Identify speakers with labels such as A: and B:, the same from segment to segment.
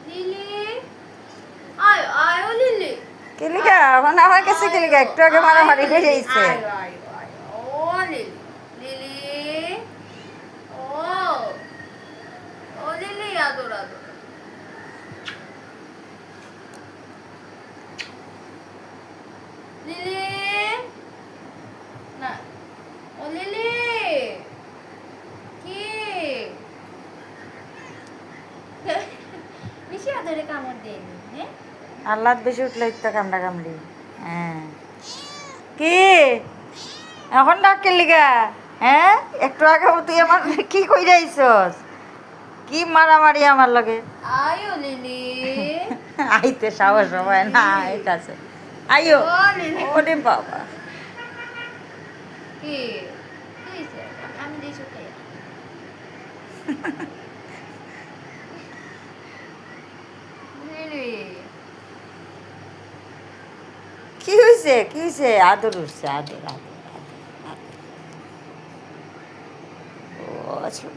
A: Lily আয় আয় ও lily
B: কিলিকা মানে আমার কাছে কিলিকা একটু আগে মারামারি হয়ে যাইছে।
A: আয় আয় আয় ও লিলি লিলি ও ও লিলি আদর আদর লিলি না ও লিলি কি বেশি আদরে কামড় দেয়নি হ্যাঁ
B: আল্লাহ বেশি উঠলে তো কামড়া কামড়ি। হ্যাঁ কি এখন ডাক কিলিকা? হ্যাঁ একটু আগে তুই আমার কি কই যাইছস? কি মারামারি আমার লগে?
A: আয়ো লিলি
B: আইতে সাহস হয় না এই কাছে। আইও
A: ও লিলি
B: ওরে বাবা
A: কি কি হইছে? আমি দিছি ওকে লিলি
B: কি হয়েছে কি হয়েছে? আদর উঠছে আদর আদর আদর আদর। ও আচ্ছা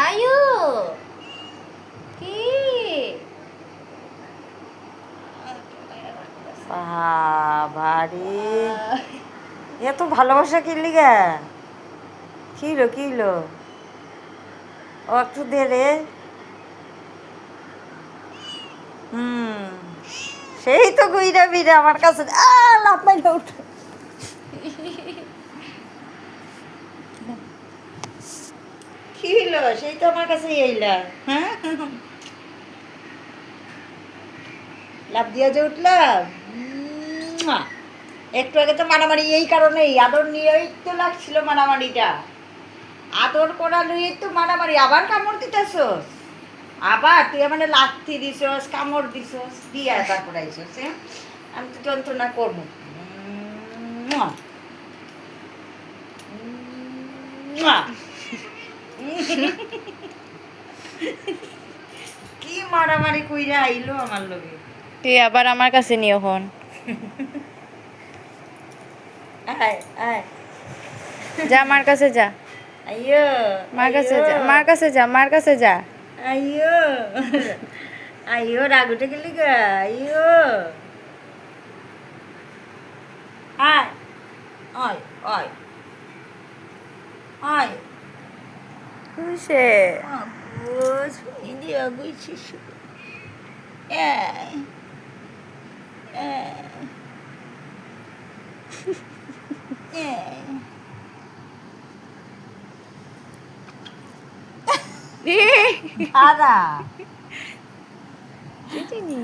A: আয়ো কি
B: বাবারে এত ভালোবাসা কিনলি গা? কিলো কিলো ও একটু দে রে। সেই তো গুইরা বিরা আমার কাছে লাভ মাইরা উঠ। কি হইলো? সেই তো আমার কাছে এইলা। হ্যাঁ লাভ দিয়া যে উঠলাম। মুয়া। একটু আগে তো মারামারি এই কারণেই আদর নিয়েই তো লাগছিল মারামারিটা। আদর করা লইয়েই তো মারামারি। আবার কামড় দিতেছস? আবার তুই আমার লাথি দিছস কামড় দিছস দিয়া তারপর আইছস। হ্যাঁ আমি তো যন্ত্রণা করবো। মুয়া। মুয়া। কি মারামারি কইরা আইলো আমার লগে।
A: তুই আবার আমার কাছে নিও হন
B: আয় আয়
A: যা মার কাছে যা
B: আইয়ো
A: মার কাছে যা মার কাছে যা মার কাছে যা
B: আইয়ো আইয়ো রাগ উঠে গেলি গা আইয়ো আয় আয় আয় আয়
A: খুশে
B: Agus, hindi ako isusunod. Eh. Eh. Eh. Ada.
A: Ini